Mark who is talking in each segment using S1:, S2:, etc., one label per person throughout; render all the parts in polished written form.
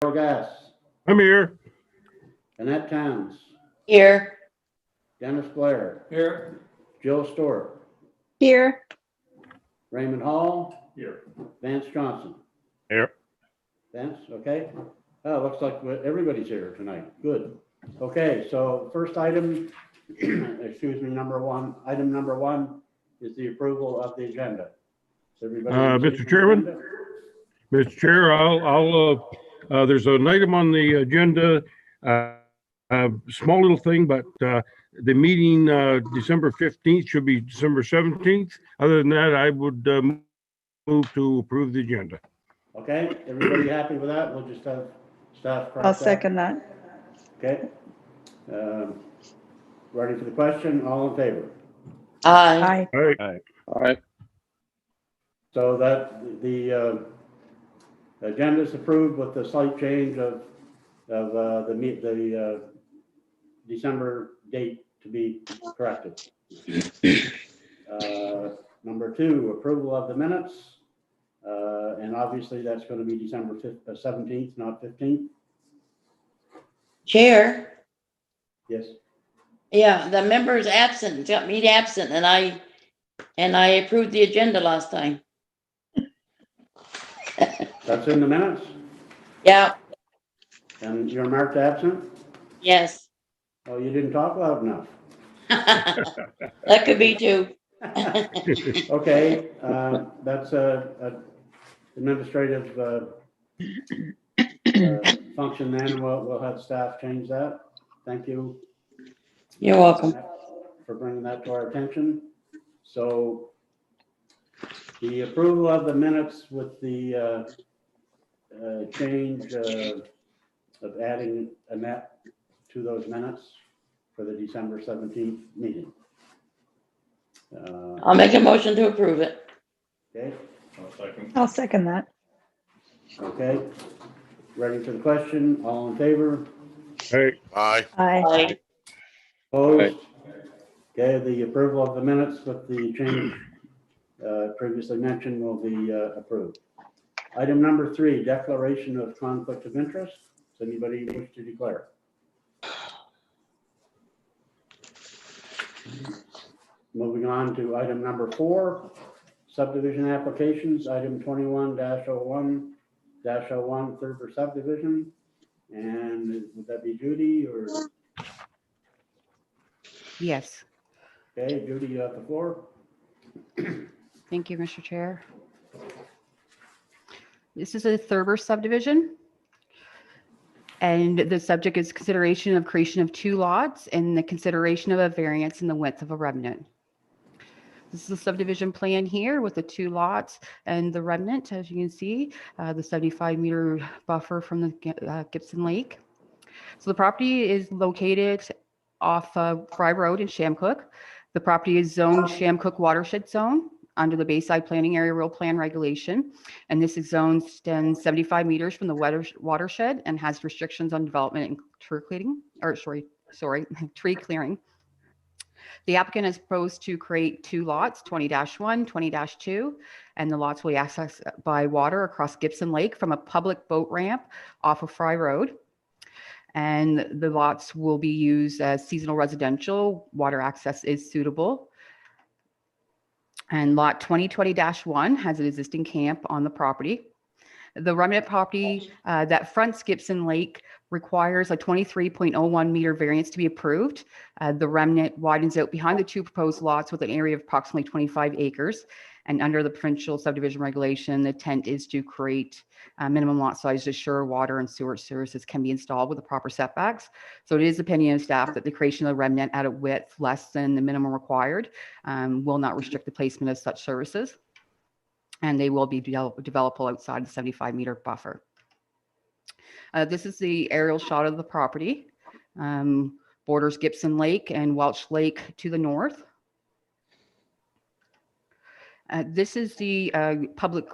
S1: Gas,
S2: I'm here.
S1: Annette Towns,
S3: Here.
S1: Dennis Blair,
S4: Here.
S1: Jill Stewart,
S5: Here.
S1: Raymond Hall,
S4: Here.
S1: Vance Johnson.
S2: Here.
S1: Vance, okay? Oh, looks like everybody's here tonight. Good. Okay, so first item, excuse me, item number one is the approval of the agenda. Has everybody received
S2: Mr.
S1: the
S2: Chairman?
S1: agenda?
S2: Mr. Chair, there's an item on the agenda, small little thing, but the meeting December 15th should be December 17th. Other than that, I would move to approve the agenda.
S1: Okay, everybody happy with that? We'll just have staff.
S5: I'll second that.
S1: Okay. Ready for the question? All in favor?
S3: Aye.
S5: Aye.
S2: All right.
S1: So that the agenda is approved with the slight change of the December date to be corrected. Number two, approval of the minutes. And obviously that's going to be December 17th, not 15th.
S3: Chair.
S1: Yes.
S3: Yeah, the member is absent, got me absent, and I approved the agenda last time.
S1: That's in the minutes.
S3: Yeah,
S1: And you're marked absent.
S3: yes.
S1: Oh, you didn't talk loud enough.
S3: That could be too.
S1: Okay, that's a administrative function then. We'll have staff change that. Thank you
S3: You're welcome.
S1: for bringing that to our attention. So the approval of the minutes with the change of adding Annette to those minutes for the December 17th meeting.
S3: I'll make a motion to approve it.
S1: Okay,
S5: I'll second that.
S1: okay. Ready for the question? All in favor?
S2: Hey.
S6: Aye.
S5: Aye.
S3: Aye.
S1: Opposed? Okay, the approval of the minutes with the change previously mentioned will be approved. Item number three, declaration of conflict of interest. Does anybody wish to declare? Moving on to item number four, subdivision applications, item 21-01-01, Thurber subdivision. And would that be Judy or?
S7: Yes,
S1: Okay, Judy, you have the floor.
S7: thank you, Mr. Chair. This is a Thurber subdivision. And the subject is consideration of creation of two lots and the consideration of a variance in the width of a remnant. This is a subdivision plan here with the two lots and the remnant, as you can see, the 75-meter buffer from the Gibson Lake. So the property is located off Fry Road in Shamcook. The property is zoned Shamcook Watershed Zone under the Bayside Planning Area Rural Plan Regulation. And this is zone extends 75 meters from the watershed and has restrictions on development and tree clearing. The applicant is proposed to create two lots, 20-1, 20-2, and the lots will be accessed by water across Gibson Lake from a public boat ramp off of Fry Road. And the lots will be used as seasonal residential. Water access is suitable. And lot 2020-1 has an existing camp on the property. The remnant property that fronts Gibson Lake requires a 23.01 meter variance to be approved. The remnant widens out behind the two proposed lots with an area of approximately 25 acres. And under the provincial subdivision regulation, the intent is to create a minimum lot size to ensure water and sewer services can be installed with the proper setbacks. So it is the opinion of staff that the creation of the remnant at a width less than the minimum required will not restrict the placement of such services. And they will be developable outside the 75-meter buffer. This is the aerial shot of the property. Borders Gibson Lake and Welch Lake to the north. This is the public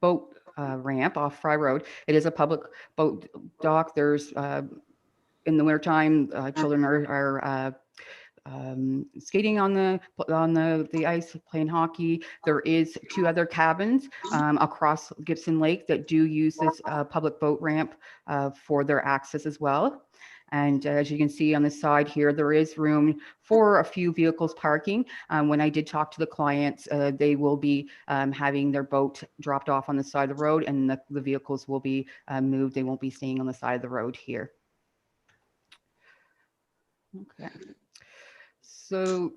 S7: boat ramp off Fry Road. It is a public boat dock. There's in the wintertime, children are skating on the ice, playing hockey. There is 2 other cabins across Gibson Lake that do use this public boat ramp for their access as well. And as you can see on the side here, there is room for a few vehicles parking. When I did talk to the clients, they will be having their boat dropped off on the side of the road, and the vehicles will be moved. They won't be staying on the side of the road here. Okay. So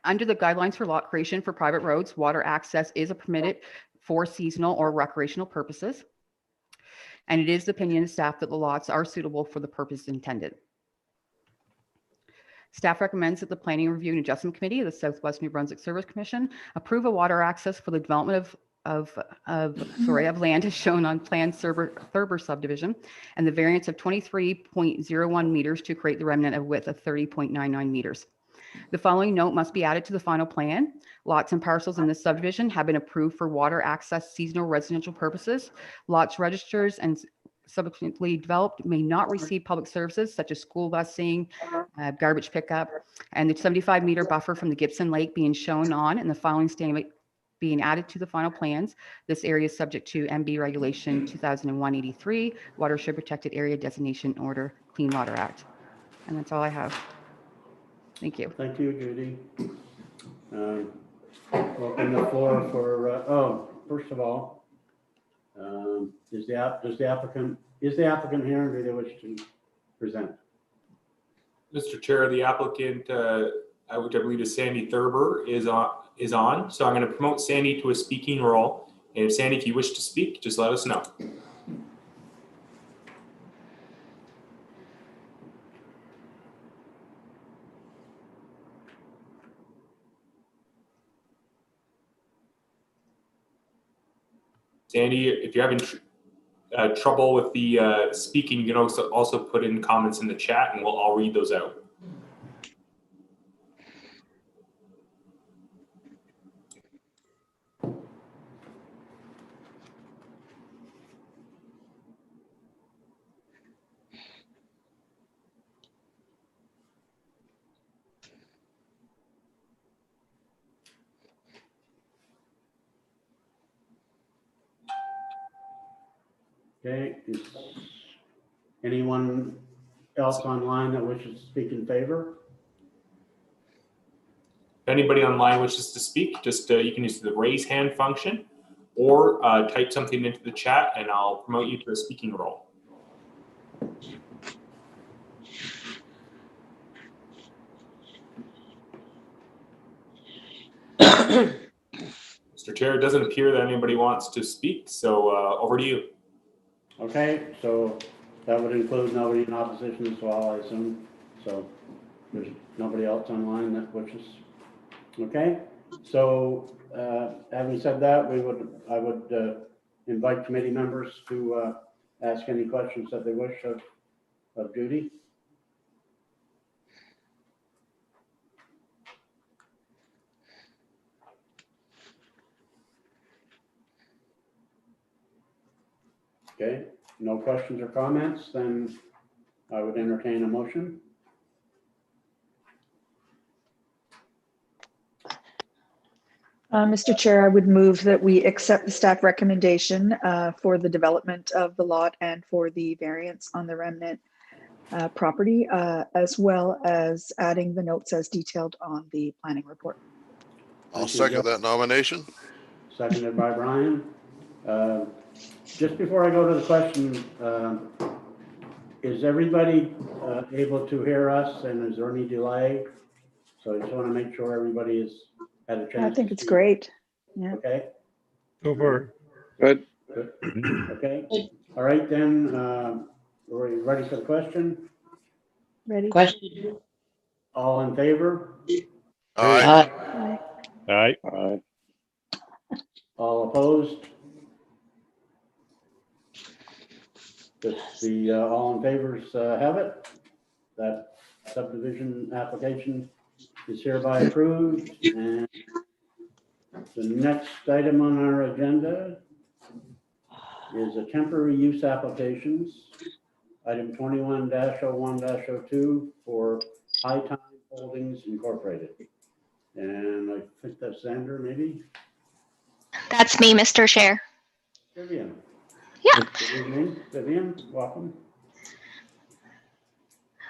S7: under the guidelines for lot creation for private roads, water access is permitted for seasonal or recreational purposes. And it is the opinion of staff that the lots are suitable for the purpose intended. Staff recommends that the Planning Review and Adjustment Committee of the Southwest New Brunswick Service Commission approve a water access for the development of land as shown on Plan Thurber subdivision, and the variance of 23.01 meters to create the remnant of width of 30.99 meters. The following note must be added to the final plan. Lots and parcels in this subdivision have been approved for water access seasonal residential purposes. Lots registered and subsequently developed may not receive public services such as school busing, garbage pickup, and the 75-meter buffer from the Gibson Lake being shown on and the following statement being added to the final plans. This area is subject to MB Regulation 2001-83, Watershed Protected Area Designation Order, Clean Water Act. And that's all I have. Thank you.
S1: Thank you, Judy. Open the floor for, first of all, is the applicant here, and do they wish to present?
S4: Mr. Chair, the applicant, which I believe is Sandy Thurber, is on. So I'm going to promote Sandy to a speaking role. And Sandy, if you wish to speak, just let us know. Sandy, if you're having trouble with the speaking, you can also put in comments in the chat, and we'll all read those out.
S1: Okay, is anyone else online that wishes to speak in favor?
S4: If anybody online wishes to speak, just you can use the raise hand function or type something into the chat, and I'll promote you to a speaking role. Mr. Chair, it doesn't appear that anybody wants to speak, so over to you.
S1: Okay, so that would include nobody in opposition as well, I assume. So there's nobody else online that wishes. Okay, so having said that, I would invite committee members to ask any questions that they wish of Judy. Okay, no questions or comments, then I would entertain a motion.
S5: Mr. Chair, I would move that we accept the staff recommendation for the development of the lot and for the variance on the remnant property, as well as adding the notes as detailed on the planning report.
S6: I'll second that nomination.
S1: Seconded by Brian. Just before I go to the question, is everybody able to hear us, and is there any delay? So I just want to make sure everybody has had a chance.
S5: I think it's great. Yeah.
S1: Okay.
S2: So far.
S8: Good.
S1: Good. Okay. All right, then, are you ready for the question?
S5: Ready?
S3: Question.
S1: All in favor?
S6: Aye.
S5: Aye.
S8: Aye. Aye.
S1: All opposed? Does the all in favors have it? That subdivision application is hereby approved. And the next item on our agenda is a temporary use applications. Item 21-01-02 for High Time Holdings Incorporated. And I think that's Sandra, maybe?
S8: That's me, Mr. Chair.
S1: Vivian?
S8: Yeah.
S1: Good evening, Vivian, welcome.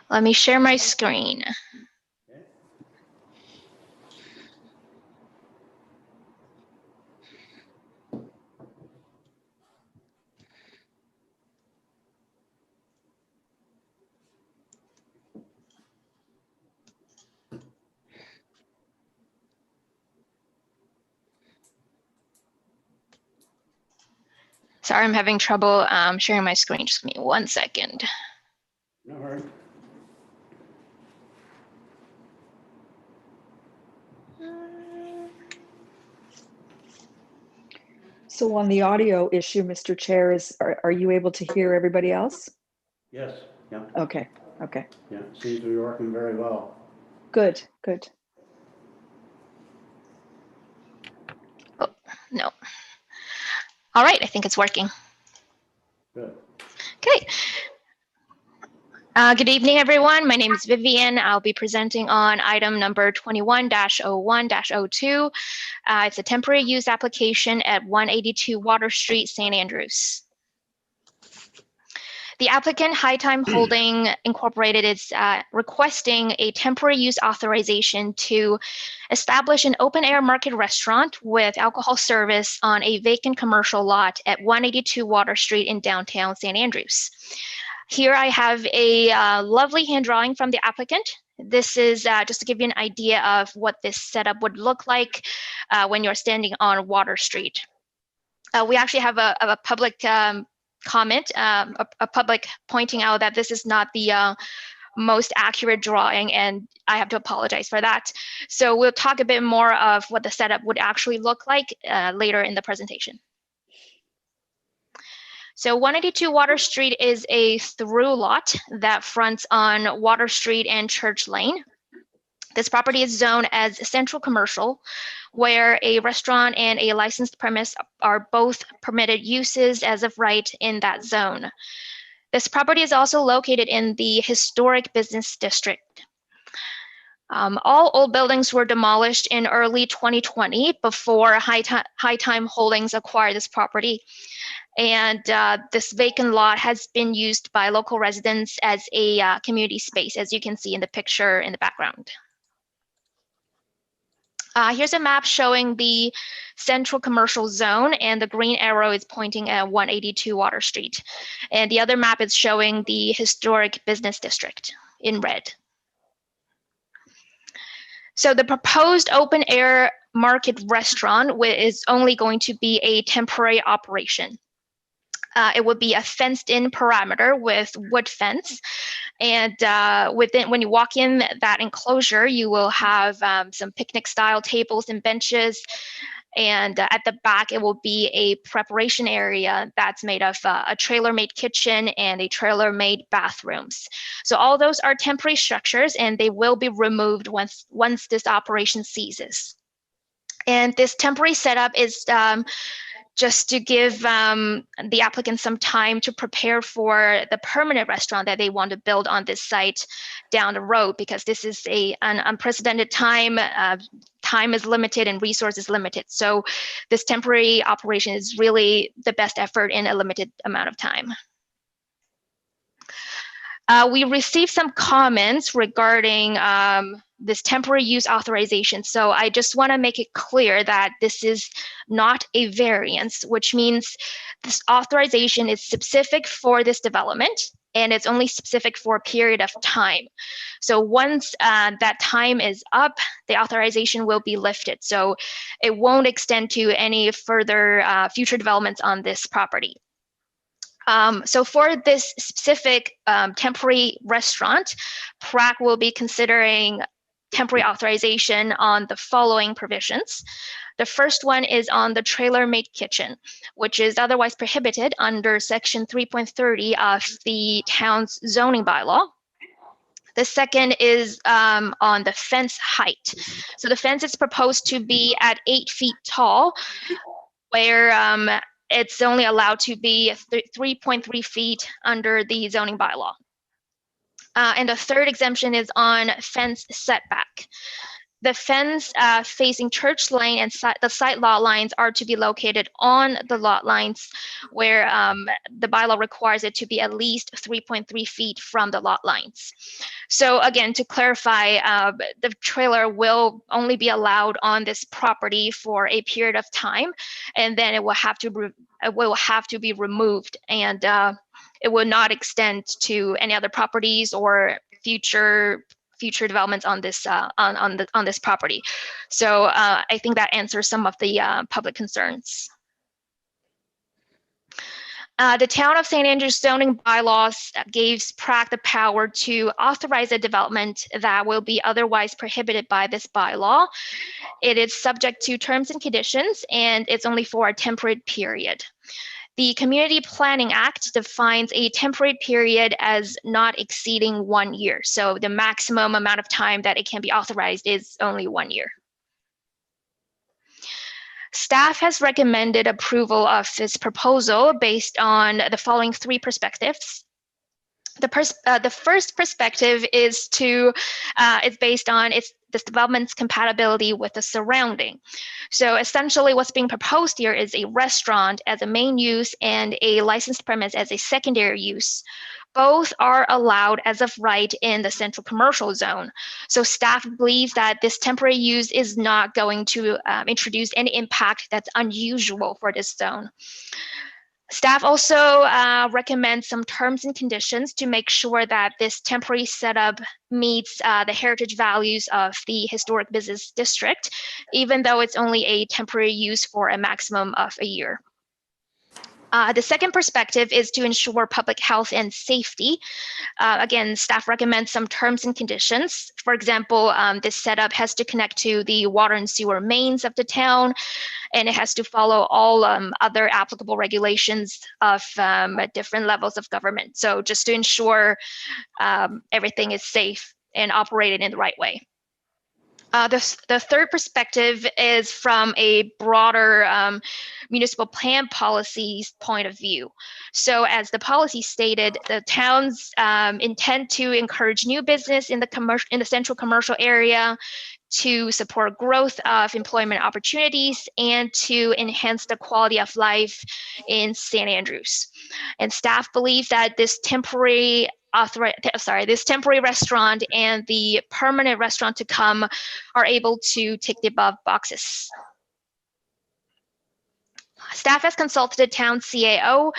S8: Let me share my screen.
S1: Okay.
S8: Sorry, I'm having trouble sharing my screen. Just give me 1 second.
S1: No hurry.
S5: So on the audio issue, Mr. Chair, are you able to hear everybody else?
S1: Yes, yeah,
S5: Okay, okay,
S1: yeah, seems to be working very well.
S5: good, good.
S8: No. All right, I think it's working.
S1: Good.
S8: Okay. Good evening, everyone. My name is Vivian. I'll be presenting on item number 21-01-02. It's a temporary use application at 182 Water Street, St. Andrews. The applicant, High Time Holding Incorporated, is requesting a temporary use authorization to establish an open-air market restaurant with alcohol service on a vacant commercial lot at 182 Water Street in downtown St. Andrews. Here I have a lovely hand drawing from the applicant. This is just to give you an idea of what this setup would look like when you're standing on Water Street. We actually have a public comment, a public pointing out that this is not the most accurate drawing, and I have to apologize for that. So we'll talk a bit more of what the setup would actually look like later in the presentation. So 182 Water Street is a through lot that fronts on Water Street and Church Lane. This property is zoned as central commercial, where a restaurant and a licensed premise are both permitted uses as of right in that zone. This property is also located in the historic business district. All old buildings were demolished in early 2020 before High Time Holdings acquired this property. And this vacant lot has been used by local residents as a community space, as you can see in the picture in the background. Here's a map showing the central commercial zone, and the green arrow is pointing at 182 Water Street. And the other map is showing the historic business district in red. So the proposed open air market restaurant is only going to be a temporary operation. It would be a fenced-in perimeter with wood fence, and when you walk in that enclosure, you will have some picnic-style tables and benches, and at the back, it will be a preparation area that's made of a trailer-made kitchen and a trailer-made bathrooms. So all those are temporary structures, and they will be removed once this operation ceases. And this temporary setup is just to give the applicant some time to prepare for the permanent restaurant that they want to build on this site down the road, because this is an unprecedented time. Time is limited and resources limited. So this temporary operation is really the best effort in a limited amount of time. We received some comments regarding this temporary use authorization. So I just want to make it clear that this is not a variance, which means this authorization is specific for this development, and it's only specific for a period of time. So once that time is up, the authorization will be lifted. So it won't extend to any further future developments on this property. So for this specific temporary restaurant, PRAC will be considering temporary authorization on the following provisions. The first one is on the trailer-made kitchen, which is otherwise prohibited under section 3.30 of the town's zoning bylaw. The second is on the fence height. So the fence is proposed to be at 8 feet tall, where it's only allowed to be 3.3 feet under the zoning bylaw. And the third exemption is on fence setback. The fence facing Church Lane and the site lot lines are to be located on the lot lines where the bylaw requires it to be at least 3.3 feet from the lot lines. So again, to clarify, the trailer will only be allowed on this property for a period of time, and then it will have to be removed, and it will not extend to any other properties or future developments on this on this property. So I think that answers some of the public concerns. The Town of St. Andrews zoning bylaws gives PRAC the power to authorize a development that will be otherwise prohibited by this bylaw. It is subject to terms and conditions, and it's only for a temporary period. The Community Planning Act defines a temporary period as not exceeding 1 year. So the maximum amount of time that it can be authorized is only 1 year. Staff has recommended approval of this proposal based on the following 3 perspectives. The first perspective is it's based on this development's compatibility with the surrounding. So essentially what's being proposed here is a restaurant as a main use and a licensed premise as a secondary use. Both are allowed as of right in the central commercial zone. So staff believes that this temporary use is not going to introduce any impact that's unusual for this zone. Staff also recommends some terms and conditions to make sure that this temporary setup meets the heritage values of the historic business district, even though it's only a temporary use for a maximum of a year. The second perspective is to ensure public health and safety. Again, staff recommends some terms and conditions. For example, this setup has to connect to the water and sewer mains of the town, and it has to follow all other applicable regulations of different levels of government. So just to ensure everything is safe and operated in the right way. The third perspective is from a broader municipal plan policies point of view. So as the policy stated, the town's intend to encourage new business in the central commercial area, to support growth of employment opportunities, and to enhance the quality of life in St. Andrews. And staff believes that this temporary restaurant and the permanent restaurant to come are able to tick the above boxes. Staff has consulted the town CAO,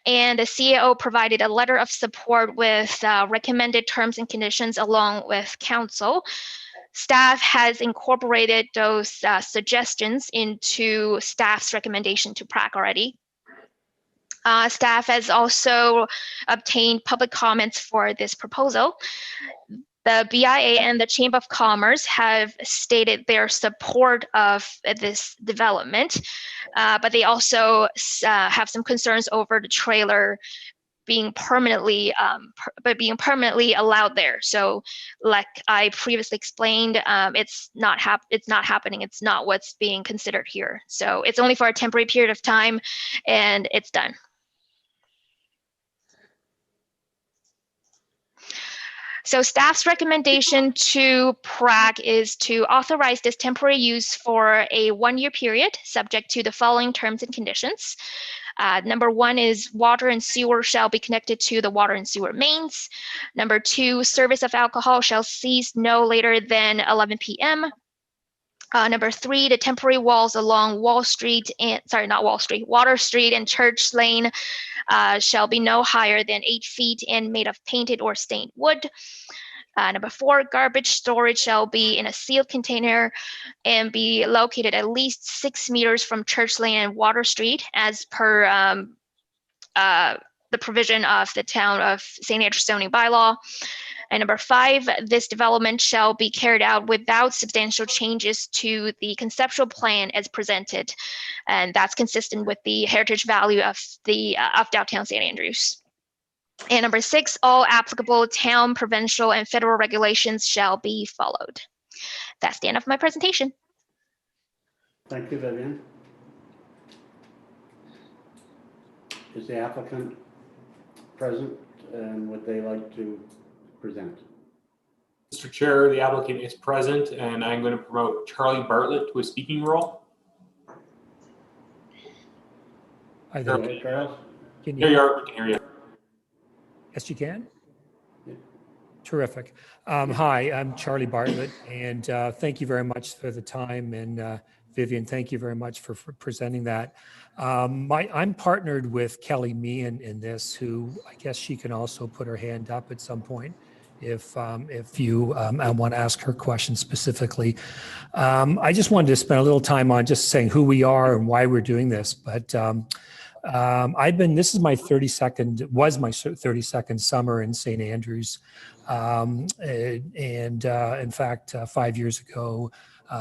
S8: and the CAO provided a letter of support with recommended terms and conditions along with council. Staff has incorporated those suggestions into staff's recommendation to PRAC already. Staff has also obtained public comments for this proposal. The BIA and the Chamber of Commerce have stated their support of this development, but they also have some concerns over the trailer being permanently allowed there. So like I previously explained, it's not happening. It's not what's being considered here. So it's only for a temporary period of time, and it's done. So staff's recommendation to PRAC is to authorize this temporary use for a 1-year period, subject to the following terms and conditions. Number 1 is water and sewer shall be connected to the water and sewer mains. Number 2, service of alcohol shall cease no later than 11 p.m. Number 3, the temporary walls along Water Street and Church Lane shall be no higher than 8 feet and made of painted or stained wood. Number 4, garbage storage shall be in a sealed container and be located at least 6 meters from Church Lane and Water Street, as per the provision of the Town of St. Andrews zoning bylaw. And number 5, this development shall be carried out without substantial changes to the conceptual plan as presented, and that's consistent with the heritage value of downtown St. Andrews. And number 6, all applicable town, provincial, and federal regulations shall be followed. That's the end of my presentation.
S1: Thank you, Vivian. Is the applicant present, and would they like to present.
S4: Mr. Chair, the applicant is present, and I'm going to promote Charlie Bartlett to a speaking role.
S9: Hi
S1: Go
S9: there.
S1: ahead, Charles.
S9: Can
S4: Here you
S9: you?
S4: are. We can hear you.
S9: Yes, you can.
S1: Yeah.
S9: Terrific. Hi, I'm Charlie Bartlett, and thank you very much for the time. And Vivian, thank you very much for presenting that. I'm partnered with Kelly Meehan in this, who I guess she can also put her hand up at some point if you I want to ask her question specifically. I just wanted to spend a little time on just saying who we are and why we're doing this, but. This is my 32nd summer in St. Andrews. In fact, 5 years ago,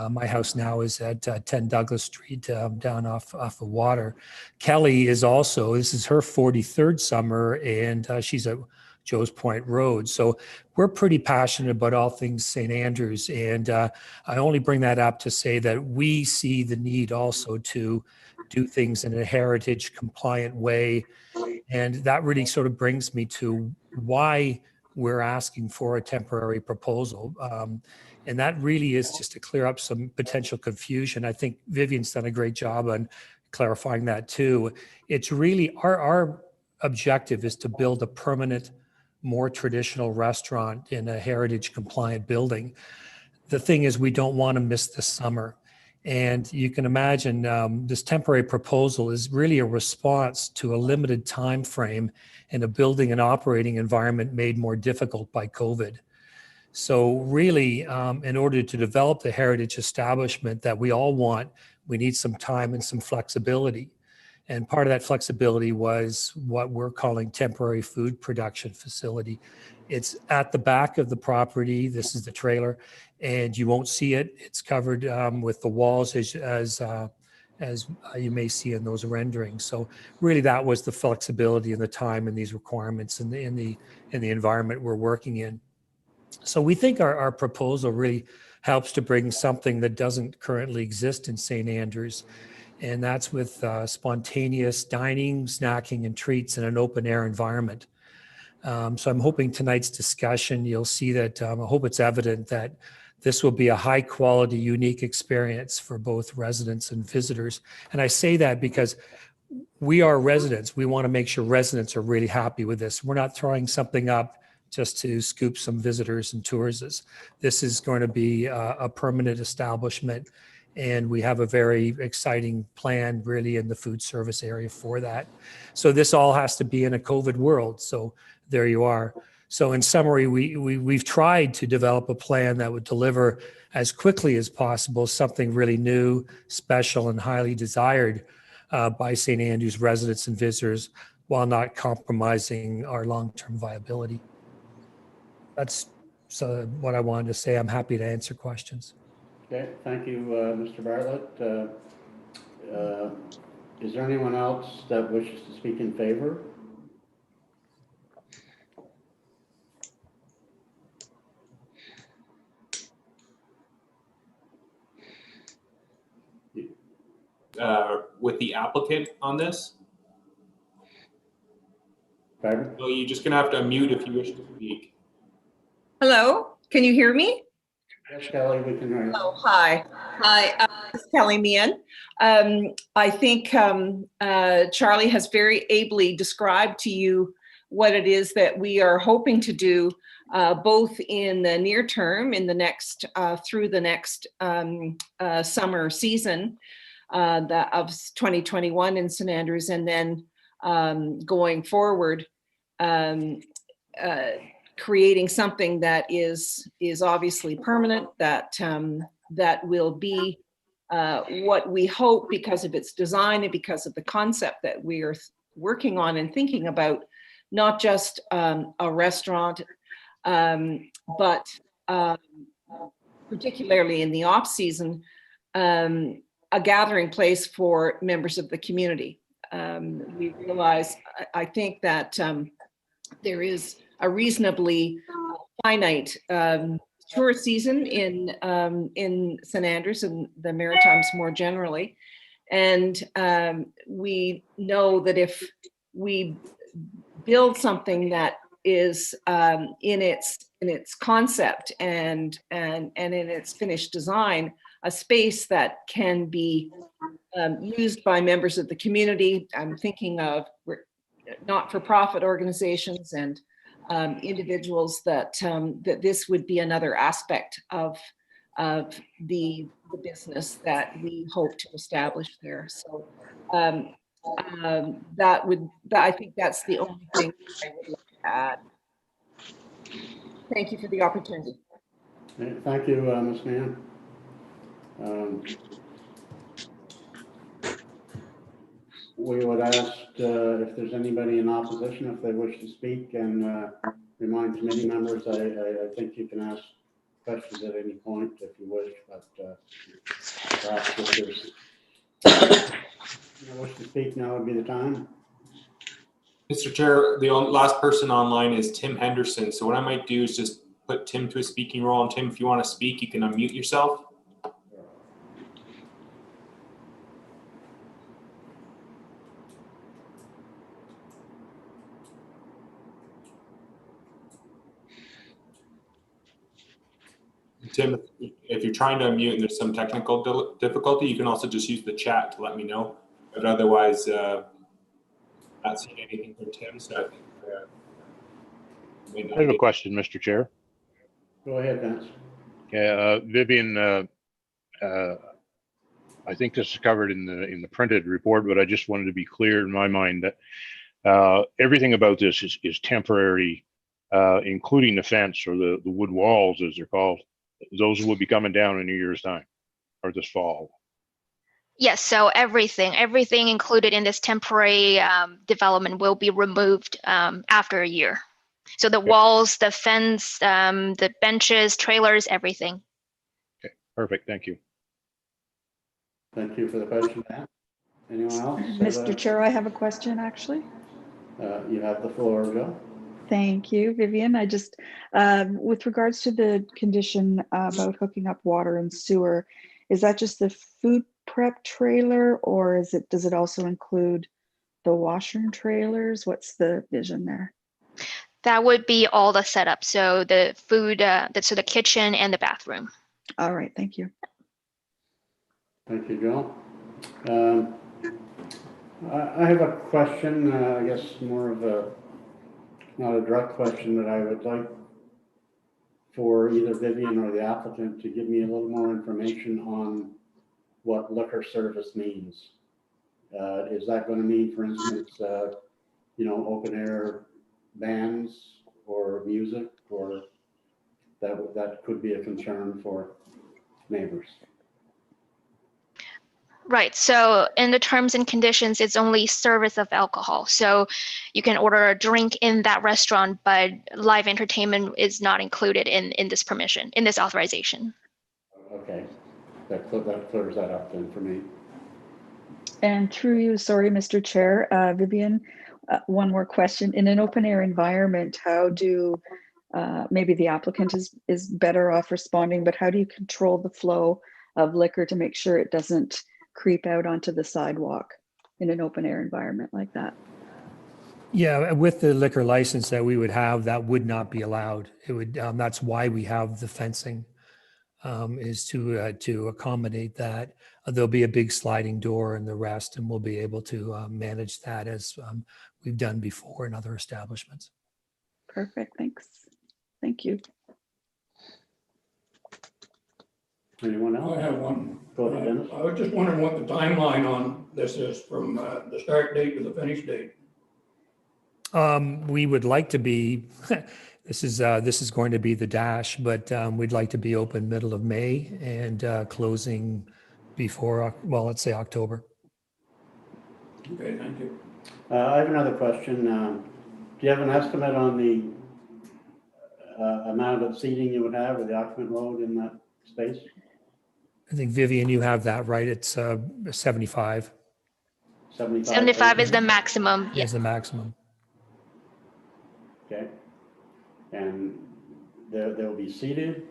S9: my house now is at 10 Douglas Street down off of water. Kelly is also, this is her 43rd summer, and she's at Joe's Point Road. So we're pretty passionate about all things St. Andrews. And I only bring that up to say that we see the need also to do things in a heritage compliant way. And that really sort of brings me to why we're asking for a temporary proposal. And that really is just to clear up some potential confusion. I think Vivian's done a great job on clarifying that too. It's really our objective is to build a permanent, more traditional restaurant in a heritage compliant building. The thing is, we don't want to miss the summer. And you can imagine this temporary proposal is really a response to a limited time frame in a building and operating environment made more difficult by COVID. So really, in order to develop the heritage establishment that we all want, we need some time and some flexibility. And part of that flexibility was what we're calling temporary food production facility. It's at the back of the property. This is the trailer, and you won't see it. It's covered with the walls as you may see in those renderings. So really, that was the flexibility and the time and these requirements in the environment we're working in. So we think our proposal really helps to bring something that doesn't currently exist in St. Andrews. And that's with spontaneous dining, snacking, and treats in an open air environment. So I'm hoping tonight's discussion, you'll see that I hope it's evident that this will be a high quality, unique experience for both residents and visitors. And I say that because we are residents. We want to make sure residents are really happy with this. We're not throwing something up just to scoop some visitors and tourists. This is going to be a permanent establishment. And we have a very exciting plan really in the food service area for that. So this all has to be in a COVID world. So there you are. So in summary, we've tried to develop a plan that would deliver as quickly as possible something really new, special, and highly desired by St. Andrews residents and visitors while not compromising our long-term viability. That's what I wanted to say. I'm happy to answer questions.
S1: Okay, thank you, Mr. Bartlett. Is there anyone else that wishes to speak in favor?
S4: With the applicant on this?
S1: Barbara?
S4: So you're just going to have to unmute if you wish to speak.
S10: Hello, can you hear me?
S1: Yes, Kelly, we can hear you.
S10: Oh, hi. Hi, this is Kelly Meehan. I think Charlie has very ably described to you what it is that we are hoping to do, both in the near term, in the next, through the next summer season of 2021 in St. Andrews, and then going forward, creating something that is obviously permanent, that will be what we hope, because of its design and because of the concept that we are working on and thinking about, not just a restaurant, but particularly in the off season, a gathering place for members of the community. We realize, I think that there is a reasonably finite tourist season in St. Andrews and the Maritimes more generally. And we know that if we build something that is in its concept and in its finished design, a space that can be used by members of the community. I'm thinking of not-for-profit organizations and individuals that this would be another aspect of the business that we hope to establish there. So I think that's the only thing I would like to add. Thank you for the opportunity.
S1: Thank you, Ms. Mann. We would ask if there's anybody in opposition, if they wish to speak, and remind committee members, I think you can ask questions at any point if you wish, but perhaps if there's no wish to speak, now would be the time.
S4: Mr. Chair, the last person online is Tim Henderson. So what I might do is just put Tim to a speaking role. And Tim, if you want to speak, you can unmute yourself. Tim, if you're trying to unmute and there's some technical difficulty, you can also just use the chat to let me know. But otherwise, not seeing anything from Tim, so I think
S11: I have a question, Mr. Chair.
S1: Go ahead, Vince.
S11: Vivian, I think this is covered in the printed report, but I just wanted to be clear in my mind that everything about this is temporary, including the fence or the wood walls, as they're called. Those will be coming down in a year's time or this fall.
S8: Yes, so everything included in this temporary development will be removed after a year. So the walls, the fence, the benches, trailers, everything.
S11: Okay, perfect. Thank you.
S1: Thank you for the question, Matt. Anyone else?
S5: Mr. Chair, I have a question, actually.
S1: You have the floor, Joe.
S5: Thank you, Vivian. I just, with regards to the condition about hooking up water and sewer, is that just the food prep trailer, or does it also include the washer and trailers? What's the vision there?
S8: That would be all the setup. So the food, so the kitchen and the bathroom.
S5: All right, thank you.
S1: Thank you, Joe. I have a question, I guess more of a, not a direct question, but I would like for either Vivian or the applicant to give me a little more information on what liquor service means. Is that going to mean, for instance, open air bands or music, or that could be a concern for neighbors?
S8: Right. So in the terms and conditions, it's only service of alcohol. So you can order a drink in that restaurant, but live entertainment is not included in this permission, in this authorization.
S1: Okay, that clears that up then for me.
S5: And through you, sorry, Mr. Chair, Vivian, one more question. In an open air environment, how do, maybe the applicant is better off responding, but how do you control the flow of liquor to make sure it doesn't creep out onto the sidewalk in an open air environment like that?
S9: Yeah, with the liquor license that we would have, that would not be allowed. It would. That's why we have the fencing, is to accommodate that. There'll be a big sliding door and the rest, and we'll be able to manage that as we've done before in other establishments.
S5: Perfect, thanks. Thank you.
S1: Anyone else?
S12: I have one.
S1: Go ahead, Dennis.
S12: I was just wondering what the timeline on this is from the start date to the finish date.
S9: We would like to be, this is going to be the dash, but we'd like to be open middle of May and closing before, well, let's say October.
S12: Okay, thank you.
S1: I have another question. Do you have an estimate on the amount of seating you would have, or the occupant load in that space?
S9: I think Vivian, you have that right. It's 75.
S8: 75 is the maximum.
S9: Is the maximum.
S1: Okay. And they'll be seated,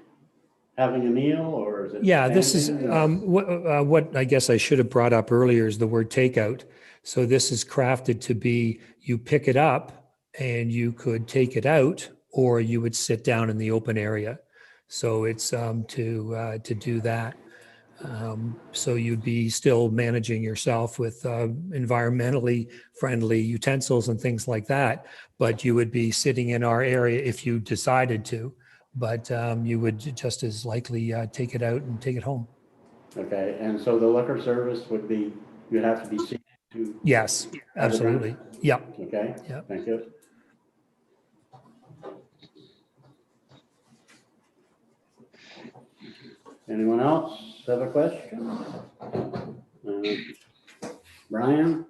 S1: having a meal, or is it?
S9: Yeah, this is
S1: standing,
S9: what I guess I should have brought up earlier is the word takeout. So this is crafted to be, you pick it up and you could take it out, or you would sit down in the open area. So it's to do that. So you'd be still managing yourself with environmentally friendly utensils and things like that, but you would be sitting in our area if you decided to, but you would just as likely take it out and take it home.
S1: Okay, and so the liquor service would be, you'd have to be seated to.
S9: Yes,
S1: have a drink?
S9: absolutely. Yeah.
S1: Okay,
S9: Yeah.
S1: thank you. Anyone else have a question? Brian?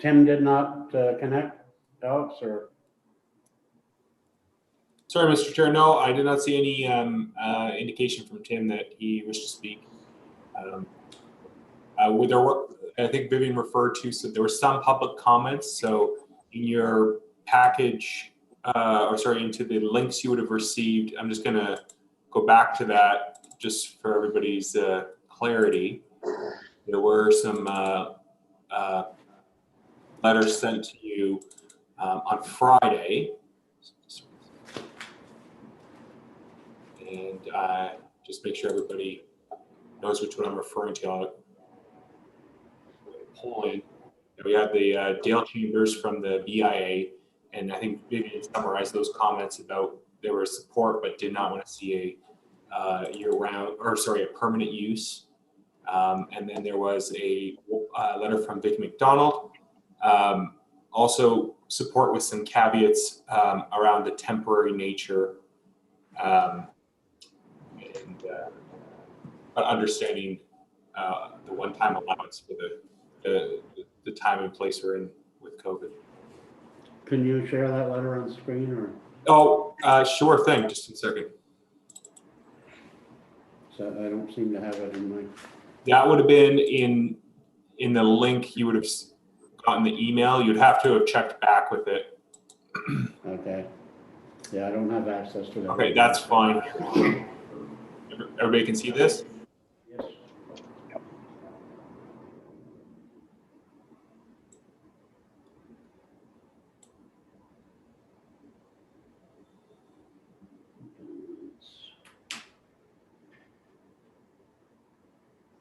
S1: Tim did not connect, Alex, or?
S4: Sorry, Mr. Chair. No, I did not see any indication from Tim that he wished to speak. There were, I think Vivian referred to, so there were some public comments. So in your package, or sorry, into the links you would have received, I'm just going to go back to that just for everybody's clarity. There were some letters sent to you on Friday. And just make sure everybody knows which one I'm referring to. I'll pull in. We had the Dale Chambers from the BIA, and I think Vivian summarized those comments about there was support but did not want to see a year-round, or sorry, a permanent use. And then there was a letter from Vicky McDonald. Also support with some caveats around the temporary nature and understanding the one-time allowance for the time and place we're in with COVID.
S1: Can you share that letter on screen, or?
S4: Oh, sure thing. Just a second.
S1: So I don't seem to have it in my.
S4: That would have been in the link you would have gotten the email. You'd have to have checked back with it.
S1: Okay. Yeah, I don't have access to that.
S4: Okay, that's fine. Everybody can see this?
S1: Yes.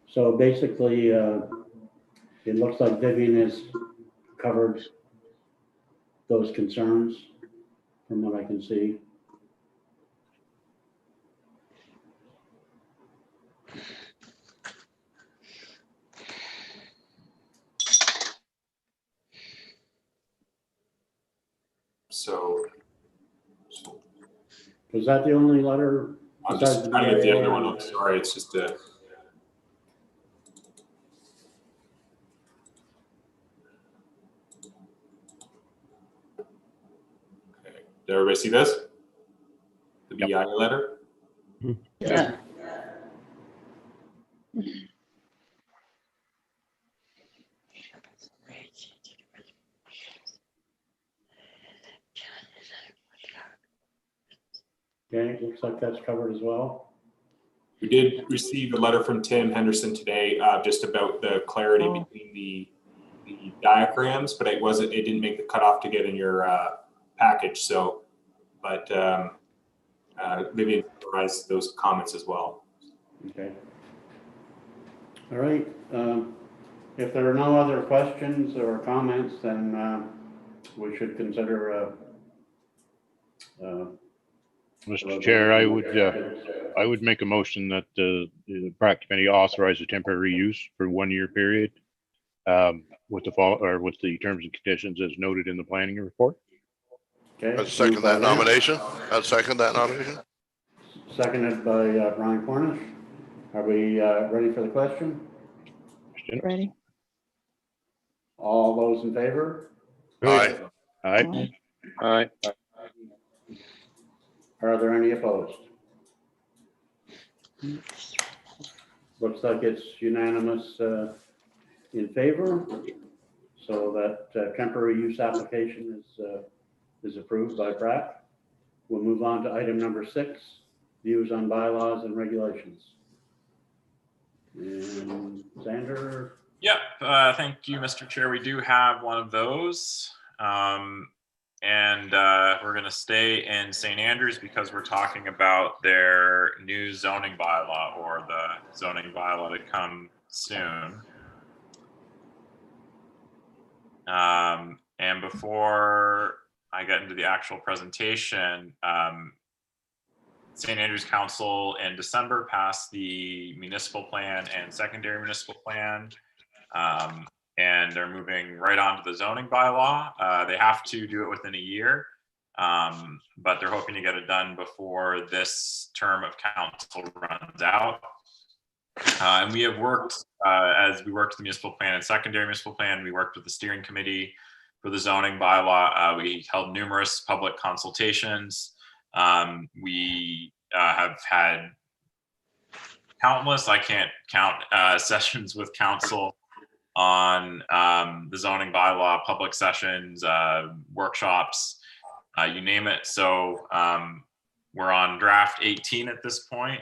S1: So basically, it looks like Vivian has covered those concerns from what I can see.
S4: So
S1: Was that the only letter?
S4: I'm just trying to get the other one up. Sorry, it's just a. Okay. Did everybody see this? The BI letter?
S3: Yeah.
S1: Okay, looks like that's covered as well.
S4: We did receive a letter from Tim Henderson today, just about the clarity between the diagrams, but it didn't make the cutoff to get in your package. So, but maybe summarize those comments as well.
S1: Okay. All right. If there are no other questions or comments, then we should consider
S11: Mr. Chair, I would make a motion that the PRAC committee authorize a temporary use for 1 year period with the terms and conditions as noted in the planning report.
S1: Okay.
S6: I'd second that nomination. I'd second that nomination.
S1: Seconded by Brian Cornish. Are we ready for the question?
S5: Ready?
S1: All those in favor?
S6: Aye.
S11: Aye.
S13: Aye.
S1: Are there any opposed? Looks like it's unanimous in favor. So that temporary use application is approved by PRAC. We'll move on to item number 6, views on bylaws and regulations. And Xander,
S13: Yep, thank you, Mr. Chair. We do have one of those. And we're going to stay in St. Andrews because we're talking about their new zoning bylaw, or the zoning bylaw to come soon. And before I get into the actual presentation, St. Andrews Council in December passed the municipal plan and secondary municipal plan. And they're moving right on to the zoning bylaw. They have to do it within a year, but they're hoping to get it done before this term of council runs out. And we have worked, as we worked the municipal plan and secondary municipal plan, we worked with the steering committee for the zoning bylaw. We held numerous public consultations. We have had countless, I can't count, sessions with council on the zoning bylaw, public sessions, workshops, you name it. So we're on draft 18 at this point.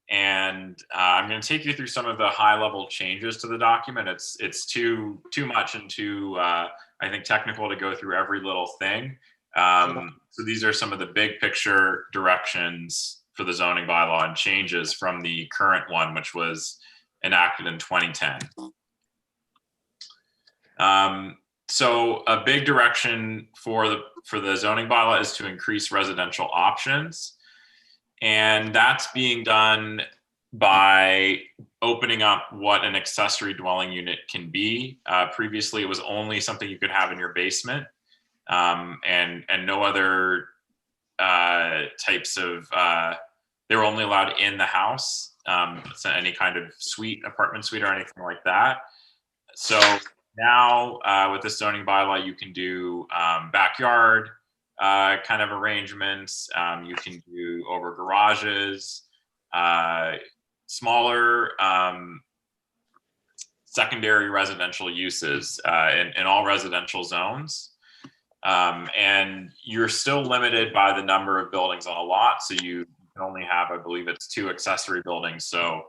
S13: And I'm going to take you through some of the high-level changes to the document. It's too much and too, I think, technical to go through every little thing. So these are some of the big picture directions for the zoning bylaw and changes from the current one, which was enacted in 2010. So a big direction for the zoning bylaw is to increase residential options. And that's being done by opening up what an accessory dwelling unit can be. Previously, it was only something you could have in your basement, and no other types of, they were only allowed in the house, so any kind of suite, apartment suite or anything like that. So now with this zoning bylaw, you can do backyard kind of arrangements. You can do over garages, smaller secondary residential uses in all residential zones. And you're still limited by the number of buildings on a lot. So you can only have, I believe it's 2 accessory buildings. So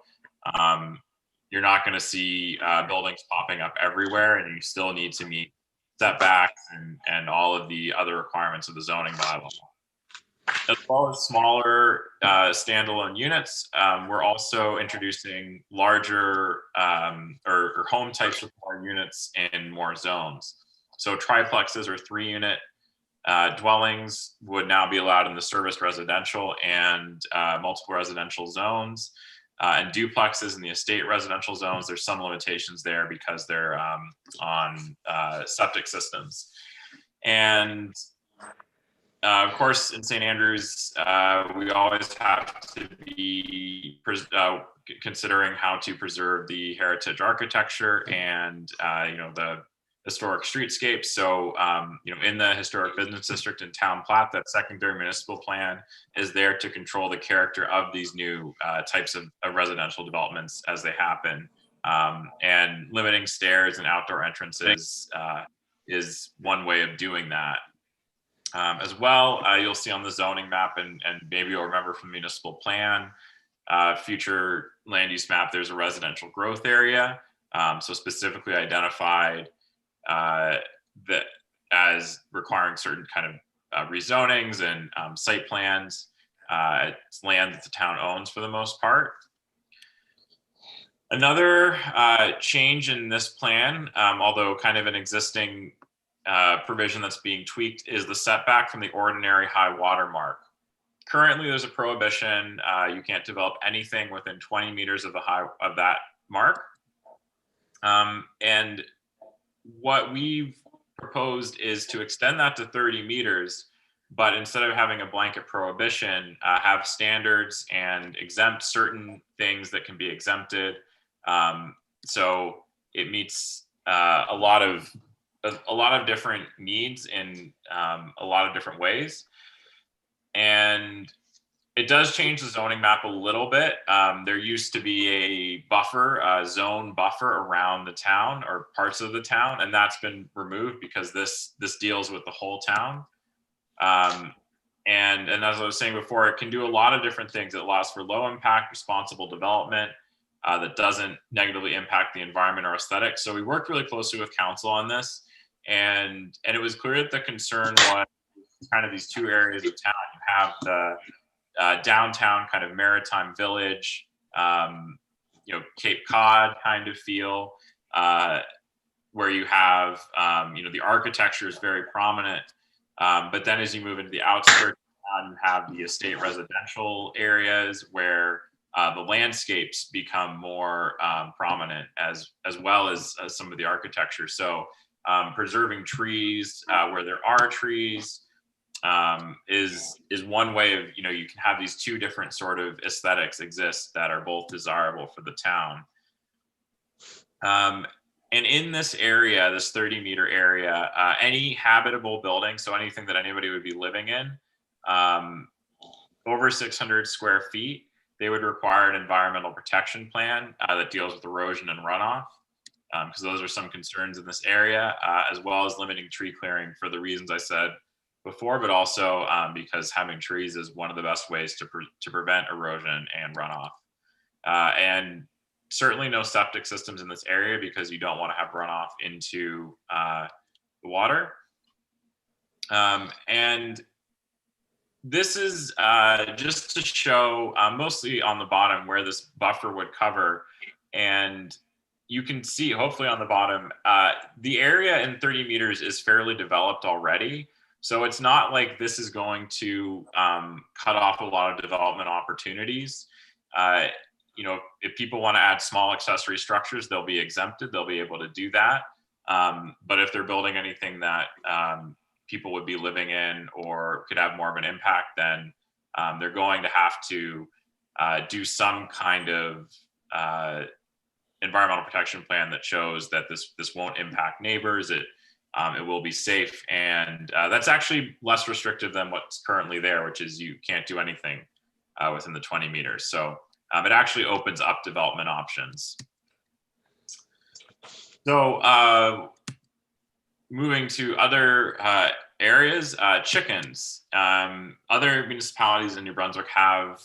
S13: you're not going to see buildings popping up everywhere, and you still need to meet setbacks and all of the other requirements of the zoning bylaw. As well as smaller standalone units, we're also introducing larger or home types with more units in more zones. So triplexes or 3-unit dwellings would now be allowed in the serviced residential and multiple residential zones. And duplexes in the estate residential zones, there's some limitations there because they're on septic systems. And of course, in St. Andrews, we always have to be considering how to preserve the heritage architecture and the historic streetscape. So, in the historic business district and town plat, that secondary municipal plan is there to control the character of these new types of residential developments as they happen. And limiting stairs and outdoor entrances is one way of doing that. As well, you'll see on the zoning map, and maybe you'll remember from the municipal plan, future land use map, there's a residential growth area. So specifically identified that as requiring certain kind of rezonings and site plans. It's land that the town owns for the most part. Another change in this plan, although kind of an existing provision that's being tweaked, is the setback from the ordinary high water mark. Currently, there's a prohibition. You can't develop anything within 20 meters of that mark. And what we've proposed is to extend that to 30 meters, but instead of having a blanket prohibition, have standards and exempt certain things that can be exempted. So it meets a lot of different needs in a lot of different ways. And it does change the zoning map a little bit. There used to be a buffer, a zone buffer around the town or parts of the town, and that's been removed because this deals with the whole town. and as I was saying before, it can do a lot of different things. It allows for low impact, responsible development that doesn't negatively impact the environment or aesthetics. So we worked really closely with council on this, and it was clear that the concern was kind of these two areas of town. You have the downtown kind of maritime village, Cape Cod kind of feel, where you have, the architecture is very prominent. But then as you move into the outskirts, you have the estate residential areas where the landscapes become more prominent as well as some of the architecture. So preserving trees where there are trees is one way of, you can have these two different sort of aesthetics exist that are both desirable for the town. And in this area, this 30-meter area, any habitable building, so anything that anybody would be living in, over 600 square feet, they would require an environmental protection plan that deals with erosion and runoff, because those are some concerns in this area, as well as limiting tree clearing for the reasons I said before, but also because having trees is one of the best ways to prevent erosion and runoff. And certainly no septic systems in this area because you don't want to have runoff into the water. And this is just to show mostly on the bottom where this buffer would cover. And you can see, hopefully on the bottom, the area in 30 meters is fairly developed already. So it's not like this is going to cut off a lot of development opportunities. If people want to add small accessory structures, they'll be exempted. They'll be able to do that. But if they're building anything that people would be living in or could have more of an impact, then they're going to have to do some kind of environmental protection plan that shows that this won't impact neighbors. It will be safe, and that's actually less restrictive than what's currently there, which is you can't do anything within the 20 meters. So it actually opens up development options. So moving to other areas, chickens. Other municipalities in New Brunswick have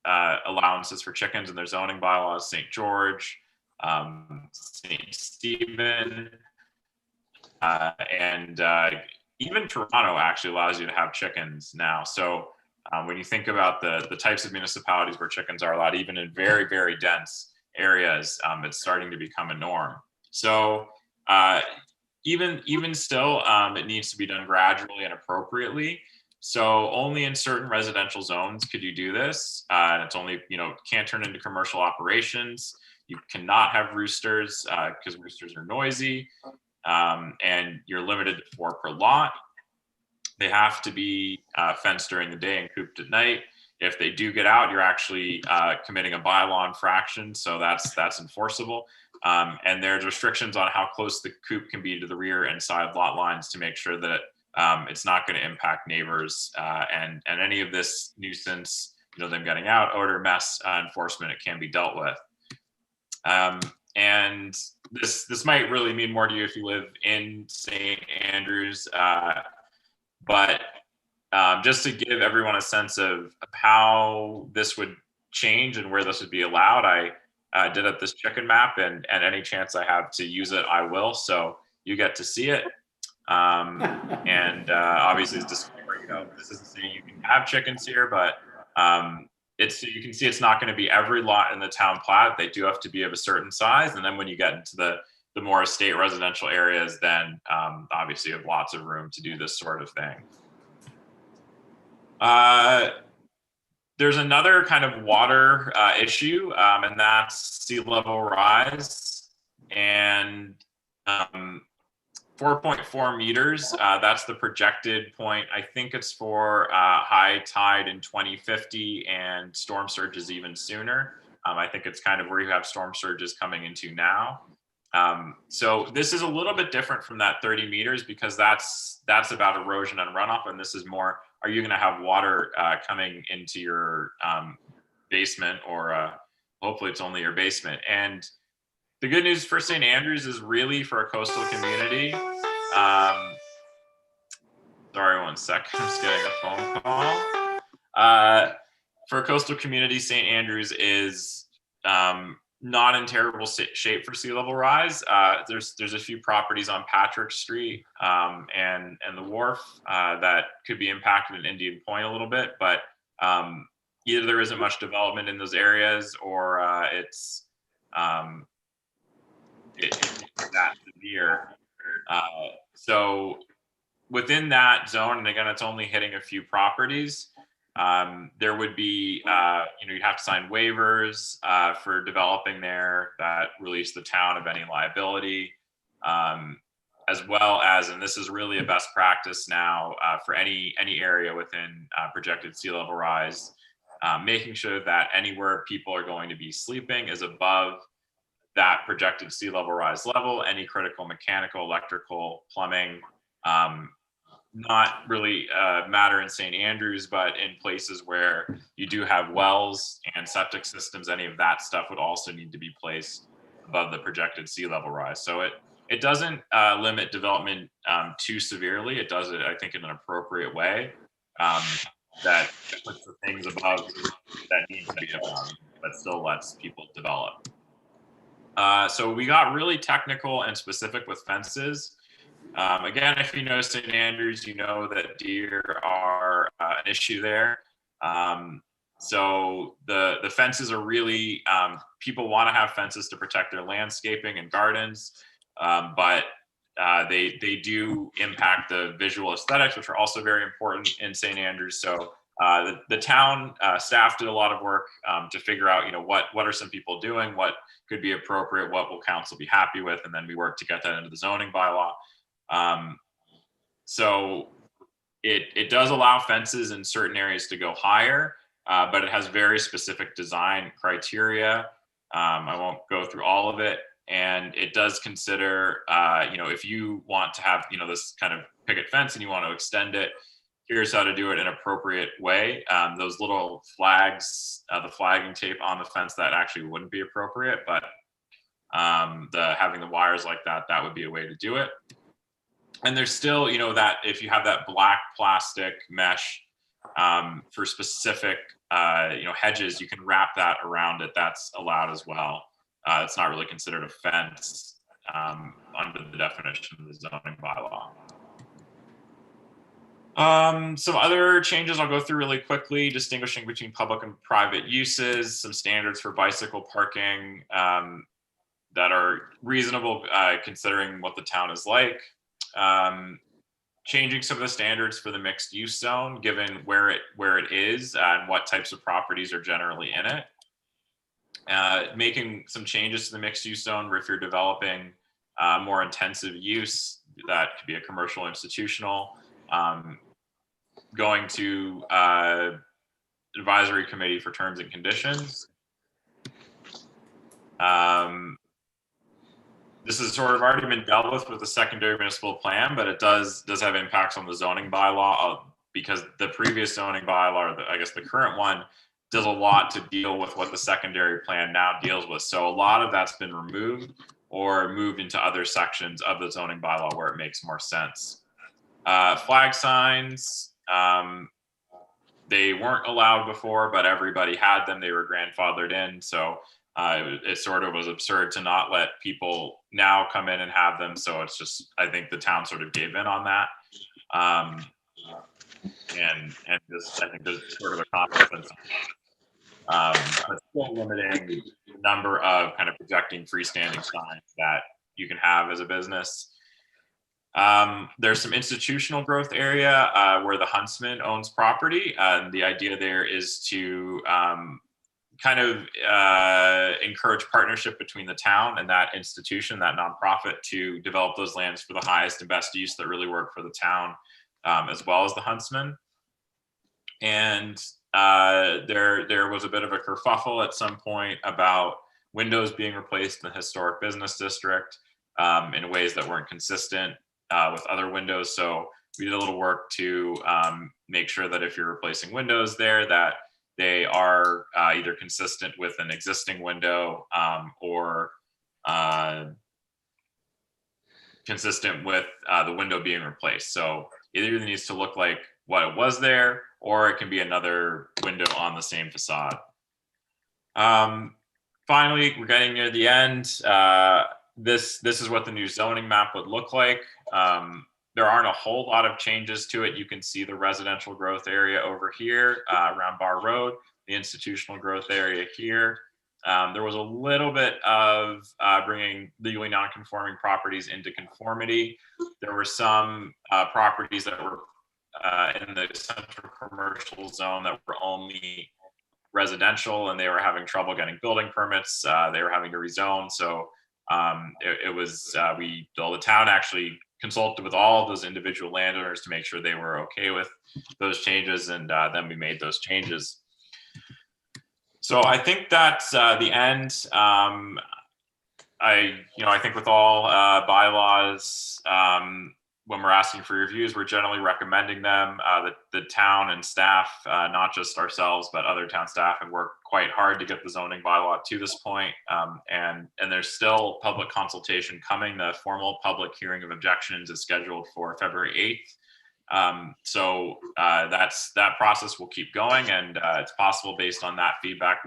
S13: allowances for chickens in their zoning bylaws. St. George, St. Stephen, and even Toronto actually allows you to have chickens now. So when you think about the types of municipalities where chickens are allowed, even in very, very dense areas, it's starting to become a norm. So even still, it needs to be done gradually and appropriately. So only in certain residential zones could you do this. And it's only, can't turn into commercial operations. You cannot have roosters because roosters are noisy, and you're limited to 4 per lot. They have to be fenced during the day and cooped at night. If they do get out, you're actually committing a bylaw infraction, so that's enforceable. And there's restrictions on how close the coop can be to the rear and side lot lines to make sure that it's not going to impact neighbors and any of this nuisance, them getting out, odor, mess enforcement, it can be dealt with. And this might really mean more to you if you live in St. Andrews, but just to give everyone a sense of how this would change and where this would be allowed, I did up this chicken map, and any chance I have to use it, I will. So you get to see it. And obviously, it's disclaimer, this isn't saying you can have chickens here, but you can see it's not going to be every lot in the town plat. They do have to be of a certain size. And then when you get into the more estate residential areas, then obviously you have lots of room to do this sort of thing. There's another kind of water issue, and that's sea level rise. And 4.4 meters, that's the projected point. I think it's for high tide in 2050 and storm surges even sooner. I think it's kind of where you have storm surges coming into now. So this is a little bit different from that 30 meters because that's about erosion and runoff, and this is more, are you going to have water coming into your basement, or hopefully it's only your basement. And the good news for St. Andrews is really for a coastal community. Sorry, 1 second. I'm just getting a phone call. For coastal community, St. Andrews is not in terrible shape for sea level rise. There's a few properties on Patrick Street and the wharf that could be impacted in Indian Point a little bit, but either there isn't much development in those areas or it's that severe. So within that zone, and again, it's only hitting a few properties. There would be, you'd have to sign waivers for developing there that release the town of any liability, as well as, and this is really a best practice now for any area within projected sea level rise, making sure that anywhere people are going to be sleeping is above that projected sea level rise level. Any critical mechanical, electrical, plumbing, not really matter in St. Andrews, but in places where you do have wells and septic systems, any of that stuff would also need to be placed above the projected sea level rise. So it doesn't limit development too severely. It does it, I think, in an appropriate way that puts the things above that need to be above, but still lets people develop. So we got really technical and specific with fences. Again, if you know St. Andrews, you know that deer are an issue there. So the fences are really, people want to have fences to protect their landscaping and gardens, but they do impact the visual aesthetics, which are also very important in St. Andrews. So the town staff did a lot of work to figure out, what are some people doing, what could be appropriate, what will council be happy with, and then we worked to get that into the zoning bylaw. So it does allow fences in certain areas to go higher, but it has very specific design criteria. I won't go through all of it. And it does consider, if you want to have, this kind of picket fence and you want to extend it, here's how to do it in an appropriate way. Those little flags, the flagging tape on the fence, that actually wouldn't be appropriate, but having the wires like that, that would be a way to do it. And there's still, that if you have that black plastic mesh for specific, hedges, you can wrap that around it. That's allowed as well. It's not really considered a fence under the definition of the zoning bylaw. Some other changes I'll go through really quickly, distinguishing between public and private uses, some standards for bicycle parking that are reasonable considering what the town is like. Changing some of the standards for the mixed use zone, given where it is and what types of properties are generally in it. Making some changes to the mixed use zone where if you're developing more intensive use, that could be a commercial, institutional, going to advisory committee for terms and conditions. This has sort of already been dealt with the secondary municipal plan, but it does have impacts on the zoning bylaw because the previous zoning bylaw, or I guess the current one, does a lot to deal with what the secondary plan now deals with. So a lot of that's been removed or moved into other sections of the zoning bylaw where it makes more sense. Flag signs, they weren't allowed before, but everybody had them. They were grandfathered in. So it sort of was absurd to not let people now come in and have them. So it's just, I think the town sort of gave in on that. And just, I think there's sort of a confidence, but still limiting the number of kind of projecting freestanding signs that you can have as a business. There's some institutional growth area where the Huntsman owns property. And the idea there is to kind of encourage partnership between the town and that institution, that nonprofit, to develop those lands for the highest and best use that really work for the town, as well as the Huntsman. And there was a bit of a kerfuffle at some point about windows being replaced in the historic business district in ways that weren't consistent with other windows. So we did a little work to make sure that if you're replacing windows there, that they are either consistent with an existing window or consistent with the window being replaced. So It either needs to look like what it was there, or it can be another window on the same facade. Finally, we're getting near the end. This is what the new zoning map would look like. There aren't a whole lot of changes to it. You can see the residential growth area over here around Bar Road, the institutional growth area here. There was a little bit of bringing legally non-conforming properties into conformity. There were some properties that were in the central commercial zone that were only residential, and they were having trouble getting building permits. They were having to rezone. So the town actually consulted with all of those individual landowners to make sure they were okay with those changes, and then we made those changes. So I think that's the end. I think with all bylaws, when we're asking for reviews, we're generally recommending them. The town and staff, not just ourselves, but other town staff, have worked quite hard to get the zoning bylaw to this point. And there's still public consultation coming. The formal public hearing of objections is scheduled for February 8th. So that process will keep going, and it's possible based on that feedback,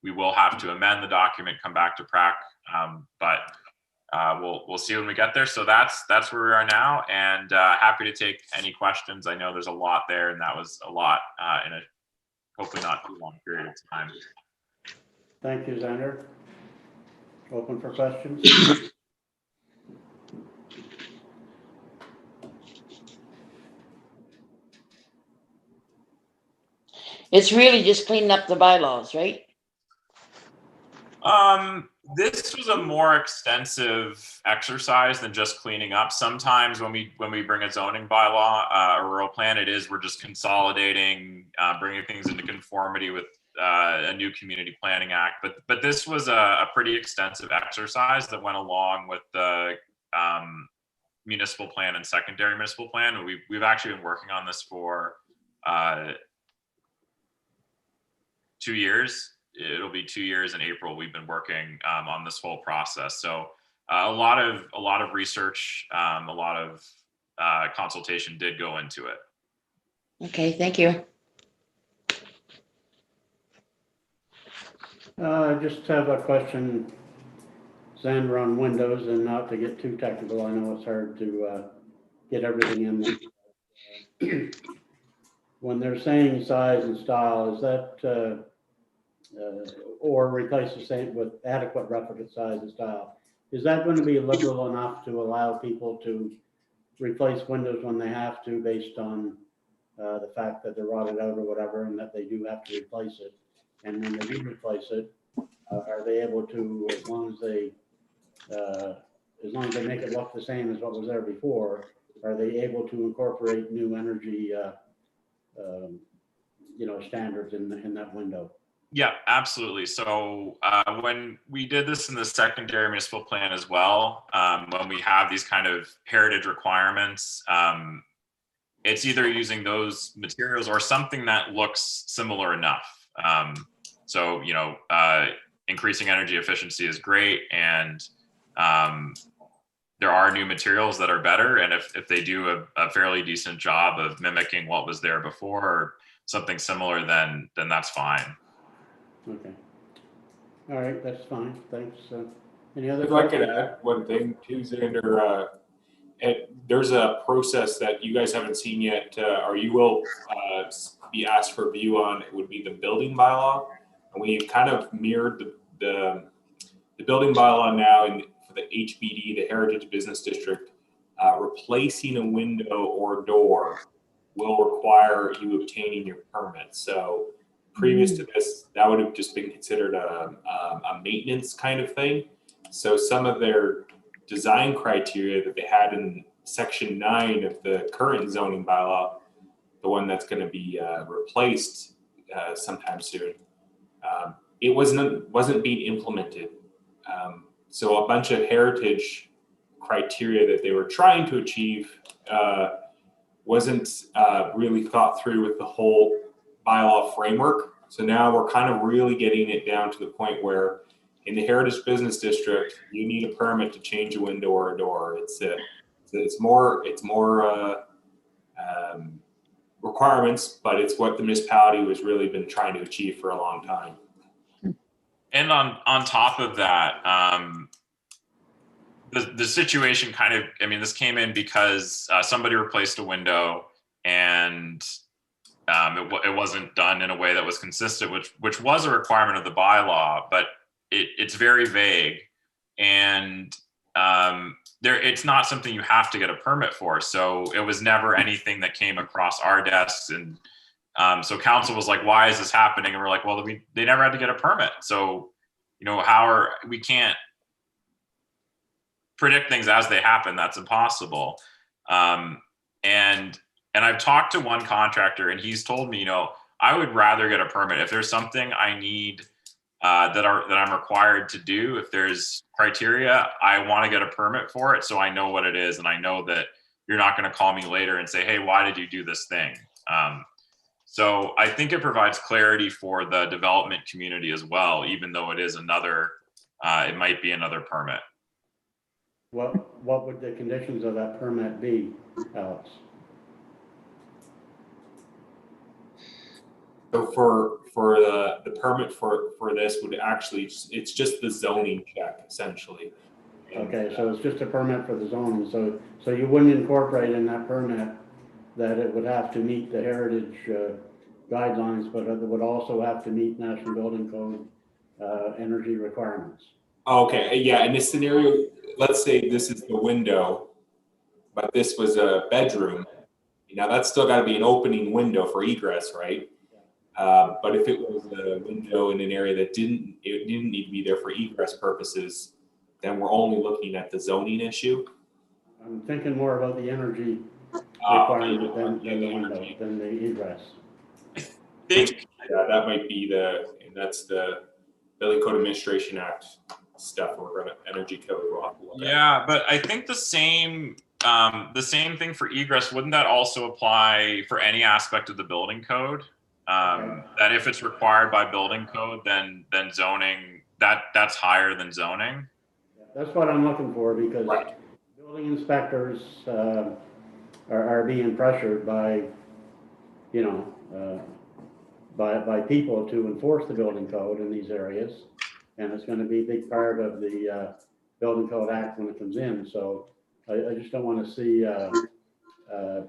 S13: we will have to amend the document, come back to PRAC, but we'll see when we get there. So that's where we are now, and happy to take any questions. I know there's a lot there, and that was a lot in a hopefully not too long period of time.
S1: Thank you, Xander. Open for questions.
S3: It's really just cleaning up the bylaws, right?
S13: This was a more extensive exercise than just cleaning up. Sometimes when we bring a zoning bylaw, a rural plan, we're just consolidating, bringing things into conformity with a new community planning act. But this was a pretty extensive exercise that went along with the municipal plan and secondary municipal plan. We've actually been working on this for 2 years. It'll be 2 years in April. We've been working on this whole process. So a lot of research, a lot of consultation did go into it.
S3: Okay, thank you.
S1: I just have a question, Xander, on windows, and not to get too technical. I know it's hard to get everything in there. When they're saying size and style, is that or replace the same with adequate replicate size and style, is that going to be liberal enough to allow people to replace windows when they have to, based on the fact that they're rotted out or whatever, and that they do have to replace it? And when they do replace it, are they able to, as long as they make it look the same as what was there before, are they able to incorporate new energy standards in that window?
S13: Yeah, absolutely. So when we did this in the secondary municipal plan as well, when we have these kind of heritage requirements, it's either using those materials or something that looks similar enough. So, increasing energy efficiency is great, and there are new materials that are better. And if they do a fairly decent job of mimicking what was there before or something similar, then that's fine.
S1: Okay. All right, that's fine. Thanks. Any other
S4: If I
S1: questions?
S4: could add one thing too, Xander, there's a process that you guys haven't seen yet, or you will be asked for view on. It would be the building bylaw, and we've kind of mirrored the building bylaw now for the HBD, the Heritage Business District. Replacing a window or door will require you obtaining your permit. So previous to this, that would have just been considered a maintenance kind of thing. So some of their design criteria that they had in section 9 of the current zoning bylaw, the one that's going to be replaced sometime soon, it wasn't being implemented. So a bunch of heritage criteria that they were trying to achieve wasn't really thought through with the whole bylaw framework. So now we're kind of really getting it down to the point where in the Heritage Business District, you need a permit to change a window or a door. It's more requirements, but it's what the municipality has really been trying to achieve for a long time.
S13: And on top of that, the situation kind of, I mean, this came in because somebody replaced a window and it wasn't done in a way that was consistent, which was a requirement of the bylaw, but it's very vague, and it's not something you have to get a permit for. So it was never anything that came across our desks, and so council was like, "Why is this happening?" And we're like, "Well, they never had to get a permit, so we can't predict things as they happen. That's impossible." And I've talked to one contractor, and he's told me, I would rather get a permit if there's something I need that I'm required to do. If there's criteria, I want to get a permit for it, so I know what it is, and I know that you're not going to call me later and say, "Hey, why did you do this thing?" So I think it provides clarity for the development community as well, even though it is it might be another permit.
S1: What would the conditions of that permit be, Alex?
S4: So for the permit for this would actually, it's just the zoning check essentially.
S1: Okay, so it's just a permit for the zoning. So you wouldn't incorporate in that permit that it would have to meet the heritage guidelines, but it would also have to meet National Building Code energy requirements.
S4: Okay, yeah, in this scenario, let's say this is the window, but this was a bedroom. Now that's still got to be an opening window for egress, right? But if it was a window in an area that didn't need to be there for egress purposes, then we're only looking at the zoning issue.
S1: I'm thinking more about the energy requirement than the egress.
S4: Yeah, that might be that's the Building Code Administration Act stuff, or energy code. We'll have to look at.
S13: But I think the same thing for egress, wouldn't that also apply for any aspect of the building code? That if it's required by building code, then zoning, that's higher than zoning.
S1: That's what I'm looking for, because building inspectors are being pressured by by people to enforce the building code in these areas, and it's going to be a big part of the Building Code Act when it comes in. So I just don't want to see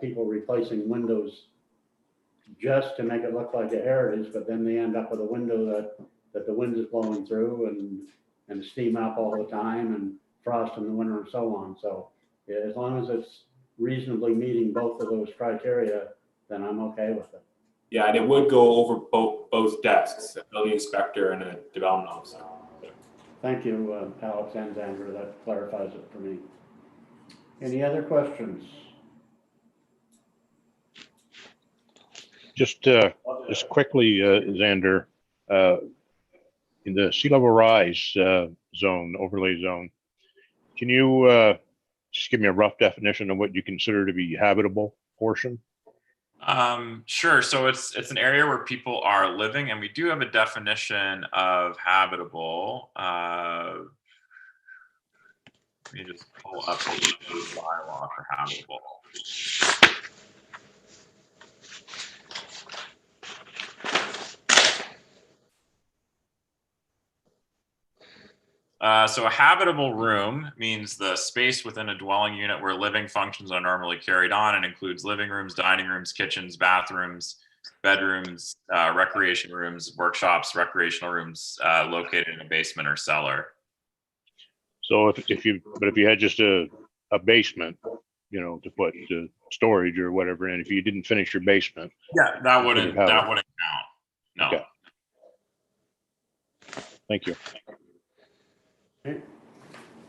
S1: people replacing windows just to make it look like a heritage, but then they end up with a window that the wind is blowing through and steam up all the time and frost in the winter and so on. So yeah, as long as it's reasonably meeting both of those criteria, then I'm okay with it.
S4: Yeah, and it would go over both desks, a building inspector and a development officer.
S1: Thank you, Alex and Andrew. That clarifies it for me. Any other questions?
S11: Just quickly, Xander, in the sea level rise zone, overlay zone, can you just give me a rough definition of what you consider to be habitable portion?
S13: Sure. So it's an area where people are living, and we do have a definition of habitable. Let me just pull up the bylaw for habitable. So a habitable room means the space within a dwelling unit where living functions are normally carried on, and includes living rooms, dining rooms, kitchens, bathrooms, bedrooms, recreation rooms, workshops, recreational rooms located in a basement or cellar.
S11: So if you had just a basement, to put storage or whatever in, if you didn't finish your basement.
S13: Yeah, that wouldn't count. No.
S11: Okay. Thank you.
S1: Okay.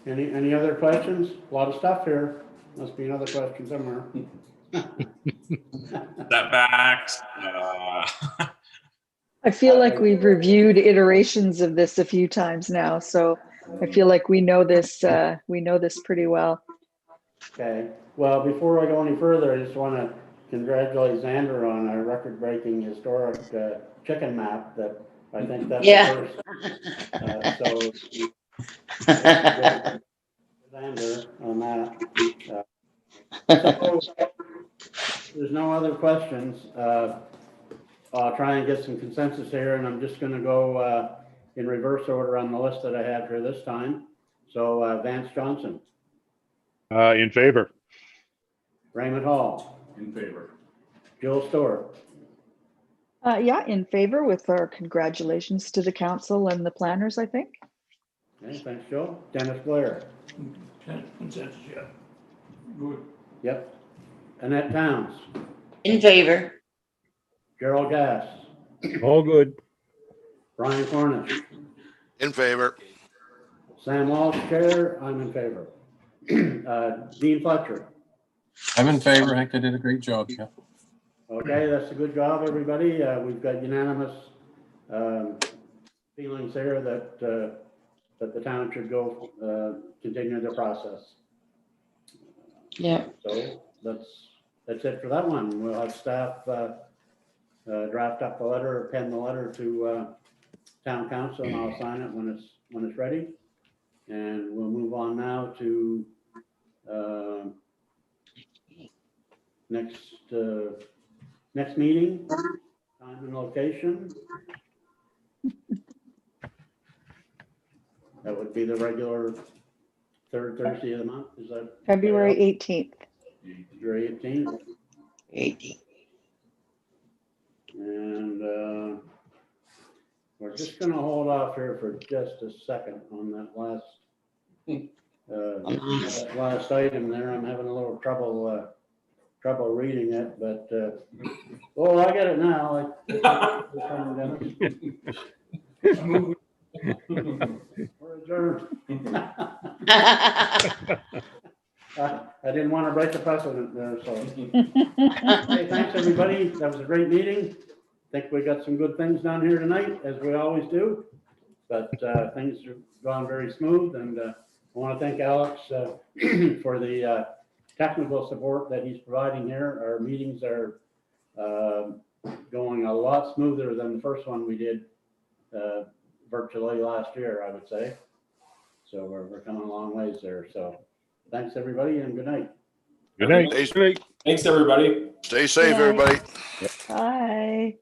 S1: Any other questions? A lot of stuff here. Must be another question somewhere.
S13: Setbacks.
S5: I feel like we've reviewed iterations of this a few times now, so I feel like we know this pretty well.
S1: Okay. Well, before I go any further, I just want to congratulate Xander on our record-breaking historic chicken map. That I think that's the first. So. Xander on that. So, there's questions, I'll try and get some consensus here, and I'm just going to go in reverse order on the list that I have here this time. So Vance Johnson,
S11: In favor.
S1: Raymond Hall,
S12: In favor.
S1: Jill Stewart,
S5: Yeah, in favor with our congratulations to the council and the planners, I think.
S1: okay, thanks, Joe. Dennis Blair,
S12: Consensus, yeah. Good.
S1: yep. Annette Towns,
S3: In favor.
S1: Gerald Gass,
S2: All good.
S1: Brian Cornish,
S6: In favor.
S1: Sam Walsh, Chair, I'm in favor. Dean Fletcher,
S14: I'm in favor. I think they did a great job. Yeah.
S1: okay, that's a good job, everybody. We've got unanimous feelings here that that the town should go continue the process.
S3: Yeah.
S1: So that's it for that one. We'll have staff draft up the letter, or pen the letter to town council, and I'll sign it when it's ready. And we'll move on now to next meeting, time and location. That would be the regular third Thursday of the month. Is that
S5: February 18th.
S1: February 18th?
S3: 80.
S1: And we're just going to hold off here for just a second on that last item there. I'm having a little trouble reading it, but oh, I get it now. We're adjourned. I didn't want to break the precedent there, so. Hey, thanks, everybody. That was a great meeting. I think we got some good things done here tonight, as we always do. But things have gone very smooth, and I want to thank Alex for the technical support that he's providing here. Our meetings are going a lot smoother than the first one we did virtually last year, I would say. So we're coming a long ways there. So thanks, everybody, and good night.
S11: Good night.
S6: Stay,
S2: Good night.
S4: Thanks, everybody.
S6: stay safe,
S5: Good night.
S6: everybody.
S5: Bye.